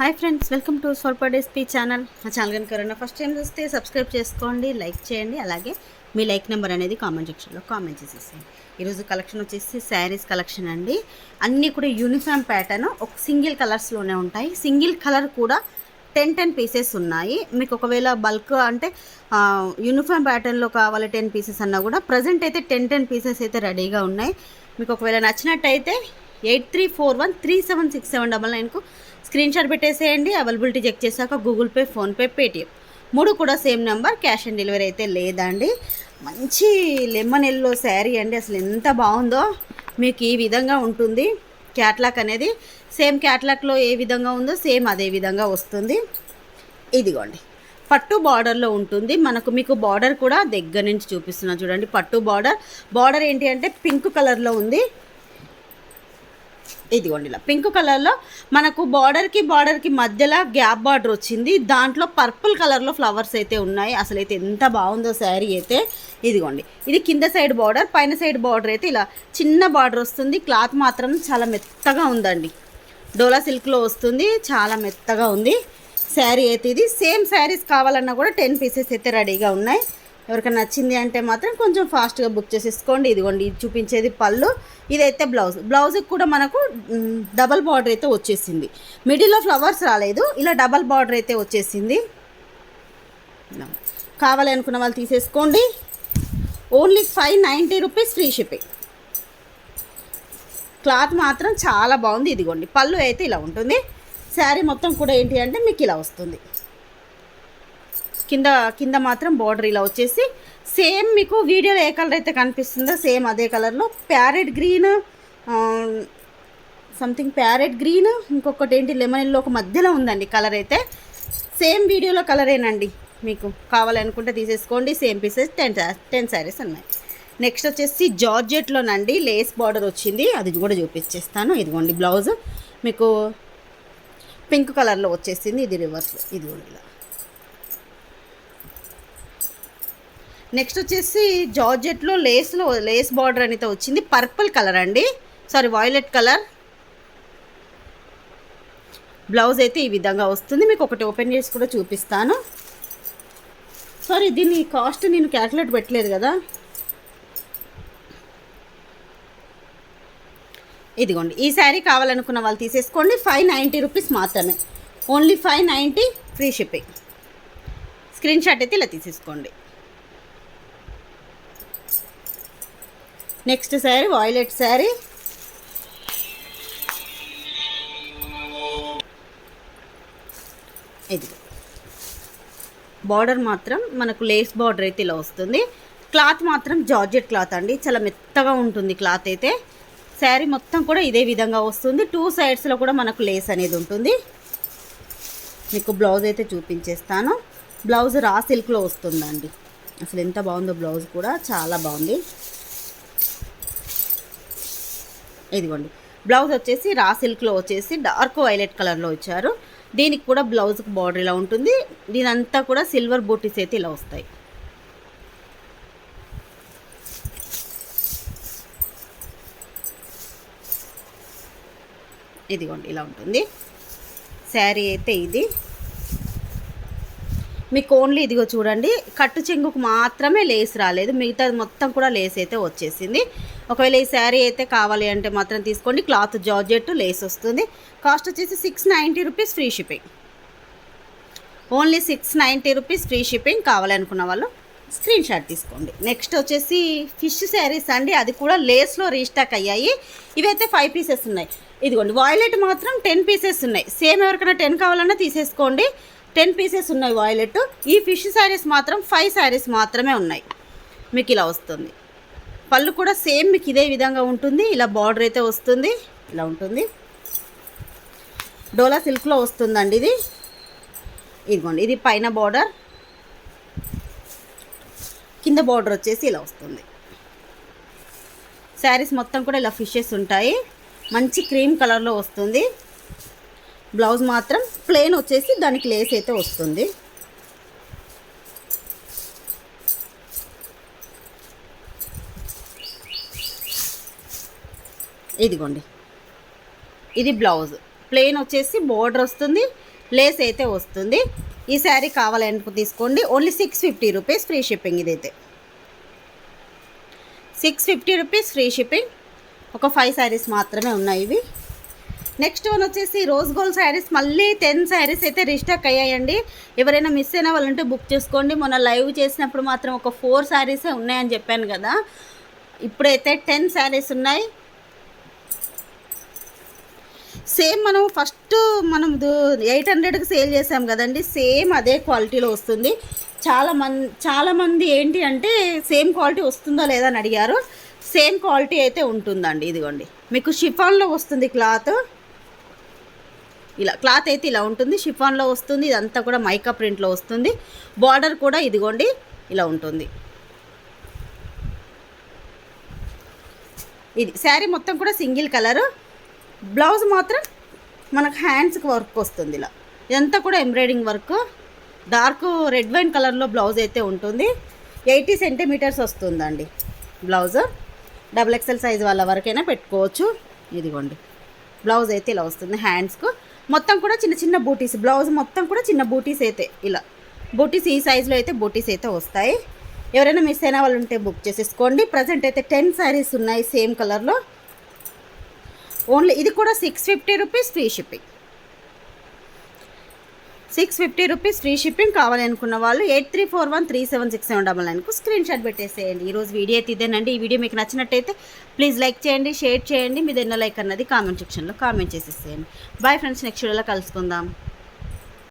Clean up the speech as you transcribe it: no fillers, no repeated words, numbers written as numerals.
Hi friends, welcome to స్వల్ప డేస్పీ channel. మా channel కనుక ఎవరైనా ఫస్ట్ టైం చూస్తే సబ్స్క్రైబ్ చేసుకోండి, లైక్ చేయండి. అలాగే మీ లైక్ నెంబర్ అనేది కామెంట్ సెక్షన్లో కామెంట్ చేసేసేయండి. ఈరోజు కలెక్షన్ వచ్చేసి శారీస్ కలెక్షన్ అండి. అన్నీ కూడా యూనిఫామ్ ప్యాటర్న్, ఒక సింగిల్ కలర్స్లోనే ఉంటాయి. సింగిల్ కలర్ కూడా 10 పీసెస్ ఉన్నాయి. మీకు ఒకవేళ బల్క్ అంటే యూనిఫామ్ ప్యాటర్న్లో కావాలి 10 పీసెస్ అన్నా కూడా ప్రజెంట్ అయితే 10 పీసెస్ అయితే రెడీగా ఉన్నాయి. మీకు ఒకవేళ నచ్చినట్టయితే 8341376799కు స్క్రీన్ షాట్ పెట్టేసేయండి. అవైలబిలిటీ చెక్ చేశాక గూగుల్ పే, ఫోన్పే, పేటిఎం 3 కూడా same number. Cash on delivery అయితే లేదండి. మంచి లెమన్ ఎల్లో శారీ అండి. అసలు ఎంత బాగుందో. మీకు ఈ విధంగా ఉంటుంది క్యాట్లాక్ అనేది. సేమ్ క్యాట్లాక్లో ఏ విధంగా ఉందో సేమ్ అదే విధంగా వస్తుంది. ఇదిగోండి, పట్టు బార్డర్లో ఉంటుంది. మీకు బార్డర్ కూడా దగ్గర నుంచి చూపిస్తున్నా చూడండి. పట్టు బార్డర్ ఏంటి అంటే పింక్ కలర్లో ఉంది. ఇదిగోండి, ఇలా పింక్ కలర్లో మనకు బార్డర్కి మధ్యలో గ్యాప్ బార్డర్ వచ్చింది. దాంట్లో పర్పుల్ కలర్లో ఫ్లవర్స్ అయితే ఉన్నాయి. అసలు అయితే ఎంత బాగుందో శారీ అయితే. ఇదిగోండి, ఇది కింద సైడ్ బార్డర్, పైన సైడ్ బార్డర్ అయితే ఇలా చిన్న బార్డర్ వస్తుంది. క్లాత్ మాత్రం చాలా మెత్తగా ఉందండి. డోలా సిల్క్లో వస్తుంది, చాలా మెత్తగా ఉంది శారీ అయితే. ఇది సేమ్ శారీస్ కావాలన్నా కూడా 10 పీసెస్ అయితే రెడీగా ఉన్నాయి. ఎవరికైనా నచ్చింది అంటే మాత్రం కొంచెం ఫాస్ట్గా బుక్ చేసేసుకోండి. ఇదిగోండి, ఇది చూపించేది పళ్ళు, ఇదైతే బ్లౌజ్కి కూడా మనకు డబల్ బార్డర్ అయితే వచ్చేసింది. మిడిల్లో ఫ్లవర్స్ రాలేదు, ఇలా డబల్ బార్డర్ అయితే వచ్చేసింది. కావాలి అనుకున్న వాళ్ళు తీసేసుకోండి. Only 590 rupees free shipping. Cloth మాత్రం చాలా బాగుంది. ఇదిగోండి, పళ్ళు అయితే ఇలా ఉంటుంది. శారీ మొత్తం కూడా ఏంటి అంటే మీకు ఇలా వస్తుంది. కింద మాత్రం బార్డర్ ఇలా వచ్చేసి సేమ్ మీకు వీడియోలో ఏ కలర్ అయితే కనిపిస్తుందో సేమ్ అదే కలర్లో parrot green, something parrot green, ఇంకొకటి ఏంటి లెమన్ ఎల్లో ఒక మధ్యలో ఉందండి కలర్ అయితే. సేమ్ వీడియోలో కలరేనండి. మీకు కావాలనుకుంటే తీసేసుకోండి. సేమ్ పీసెస్ 10 శారీస్ ఉన్నాయి. నెక్స్ట్ వచ్చేసి జార్జెట్లోనండి లేస్ బార్డర్ వచ్చింది, అది కూడా చూపించేస్తాను. ఇదిగోండి, బ్లౌజ్ మీకు పింక్ కలర్లో వచ్చేసింది. ఇది రివర్స్లో, ఇదిగోండి ఇలా. నెక్స్ట్ వచ్చేసి జార్జెట్లో లేస్ బార్డర్ అనేది వచ్చింది. పర్పుల్ కలర్ అండి, సారీ వాయిలెట్ కలర్. బ్లౌజ్ అయితే ఈ విధంగా వస్తుంది. మీకు ఒకటి ఓపెన్ చేసి కూడా చూపిస్తాను. సారీ, దీని కాస్ట్ నేను క్యాల్కులేట్ పెట్టలేదు కదా. ఇదిగోండి, ఈ శారీ కావాలనుకున్న వాళ్ళు తీసేసుకోండి. 590 రూపీస్ మాత్రమే. Only 590 free shipping. Screen shot అయితే ఇలా తీసేసుకోండి. Next sari violet sari. ఇది బార్డర్ మాత్రం మనకు లేస్ బార్డర్ అయితే ఇలా వస్తుంది. క్లాత్ మాత్రం జార్జెట్ క్లాత్ అండి, చాలా మెత్తగా ఉంటుంది క్లాత్ అయితే. శారీ మొత్తం కూడా ఇదే విధంగా వస్తుంది. 2 సైడ్స్లో కూడా మనకు లేస్ అనేది ఉంటుంది. మీకు బ్లౌజ్ అయితే చూపించేస్తాను. బ్లౌజ్ రా సిల్క్లో వస్తుందండి. అసలు ఎంత బాగుందో బ్లౌజ్ కూడా, చాలా బాగుంది. ఇదిగోండి, బ్లౌజ్ వచ్చేసి రా సిల్క్లో వచ్చేసి డార్క్ వైలెట్ కలర్లో ఇచ్చారు. దీనికి కూడా బ్లౌజ్కి బార్డర్ ఇలా ఉంటుంది. దీనంతా కూడా సిల్వర్ బూటీస్ అయితే ఇలా వస్తాయి. ఇదిగోండి, ఇలా ఉంటుంది శారీ అయితే. ఇది మీకు ఓన్లీ ఇదిగో చూడండి, కట్టు చెంగుకు మాత్రమే లేస్ రాలేదు, మిగతాది మొత్తం కూడా లేస్ అయితే వచ్చేసింది. ఒకవేళ ఈ శారీ అయితే కావాలి అంటే మాత్రం తీసుకోండి. క్లాత్ జార్జెట్, లేస్ వస్తుంది. కాస్ట్ వచ్చేసి 690 rupees free shipping. Only 690 rupees free shipping. కావాలనుకున్న వాళ్ళు స్క్రీన్ షాట్ తీసుకోండి. నెక్స్ట్ వచ్చేసి ఫిష్ శారీస్ అండి. అది కూడా లేస్లో రీస్టాక్ అయ్యాయి. ఇవైతే 5 పీసెస్ ఉన్నాయి. ఇదిగోండి, వాయిలెట్ మాత్రం 10 పీసెస్ ఉన్నాయి. సేమ్ ఎవరికైనా 10 కావాలన్నా తీసేసుకోండి. 10 పీసెస్ ఉన్నాయి వాయిలెట్. ఈ ఫిష్ శారీస్ మాత్రం 5 శారీస్ మాత్రమే ఉన్నాయి. మీకు ఇలా వస్తుంది. పళ్ళు కూడా సేమ్ మీకు ఇదే విధంగా ఉంటుంది. ఇలా బార్డర్ అయితే వస్తుంది, ఇలా ఉంటుంది. డోలా సిల్క్లో వస్తుందండి ఇది. ఇదిగోండి, ఇది పైన బార్డర్, కింద బార్డర్ వచ్చేసి ఇలా వస్తుంది. శారీస్ మొత్తం కూడా ఇలా ఫిషెస్ ఉంటాయి. మంచి క్రీమ్ కలర్లో వస్తుంది. బ్లౌజ్ మాత్రం ప్లెయిన్ వచ్చేసి దానికి లేస్ అయితే వస్తుంది. ఇదిగోండి, ఇది బ్లౌజ్. ప్లెయిన్ వచ్చేసి బోర్డర్ వస్తుంది, లేస్ అయితే వస్తుంది. ఈ శారీ కావాలనుకో తీసుకోండి. Only 650 rupees free shipping. ఇదైతే 650 రూపీస్ ఫ్రీ షిప్పింగ్. ఒక 5 శారీస్ మాత్రమే ఉన్నాయి ఇవి. నెక్స్ట్ వన్ వచ్చేసి రోజ్ గోల్డ్ శారీస్. మళ్ళీ 10 శారీస్ అయితే రీస్టాక్ అయ్యాయండి. ఎవరైనా మిస్ అయిన వాళ్ళు ఉంటే బుక్ చేసుకోండి. మొన్న లైవ్ చేసినప్పుడు మాత్రం ఒక 4 శారీసే ఉన్నాయని చెప్పాను కదా. ఇప్పుడైతే 10 శారీస్ ఉన్నాయి. సేమ్ మనం ఫస్ట్ మనం 800కి సేల్ చేసాం కదండి, సేమ్ అదే క్వాలిటీలో వస్తుంది. చాలామంది ఏంటి అంటే సేమ్ క్వాలిటీ వస్తుందో లేదా అని అడిగారు. సేమ్ క్వాలిటీ అయితే ఉంటుందండి. ఇదిగోండి, మీకు షిఫాన్లో వస్తుంది క్లాత్. ఇలా క్లాత్ అయితే ఇలా ఉంటుంది, షిఫాన్లో వస్తుంది. ఇదంతా కూడా మైకా ప్రింట్లో వస్తుంది. బార్డర్ కూడా ఇదిగోండి ఇలా ఉంటుంది. ఇది శారీ మొత్తం కూడా సింగిల్ కలరు. బ్లౌజ్ మాత్రం మనకు హ్యాండ్స్కి వర్క్ వస్తుంది. ఇలా ఇదంతా కూడా embroidering work. Dark red wine కలర్లో బ్లౌజ్ అయితే ఉంటుంది. 80 సెంటీమీటర్స్ వస్తుందండి బ్లౌజ్. XXL సైజ్ వాళ్ళ వరకైనా పెట్టుకోవచ్చు. ఇదిగోండి, బ్లౌజ్ అయితే ఇలా వస్తుంది. హ్యాండ్స్కు మొత్తం కూడా చిన్న చిన్న బూటీస్. బ్లౌజ్ మొత్తం కూడా చిన్న బూటీస్ అయితే ఇలా బూటీస్, ఈ సైజులో అయితే బూటీస్ అయితే వస్తాయి. ఎవరైనా మిస్ అయిన వాళ్ళు ఉంటే బుక్ చేసేసుకోండి. ప్రజెంట్ అయితే 10 శారీస్ ఉన్నాయి సేమ్ కలర్లో. ఓన్లీ ఇది కూడా 650 rupees free shipping. 650 rupees free shipping. కావాలి అనుకున్న వాళ్ళు 8341376799కు స్క్రీన్ షాట్ పెట్టేసేయండి. ఈరోజు వీడియో అయితే ఇదేనండి. ఈ వీడియో మీకు నచ్చినట్టయితే ప్లీజ్ లైక్ చేయండి, షేర్ చేయండి. మీది ఎన్నో లైక్ అన్నది కామెంట్ సెక్షన్లో కామెంట్ చేసేసేయండి. బాయ్ ఫ్రెండ్స్, నెక్స్ట్ వీడియోలో కలుసుకుందాం.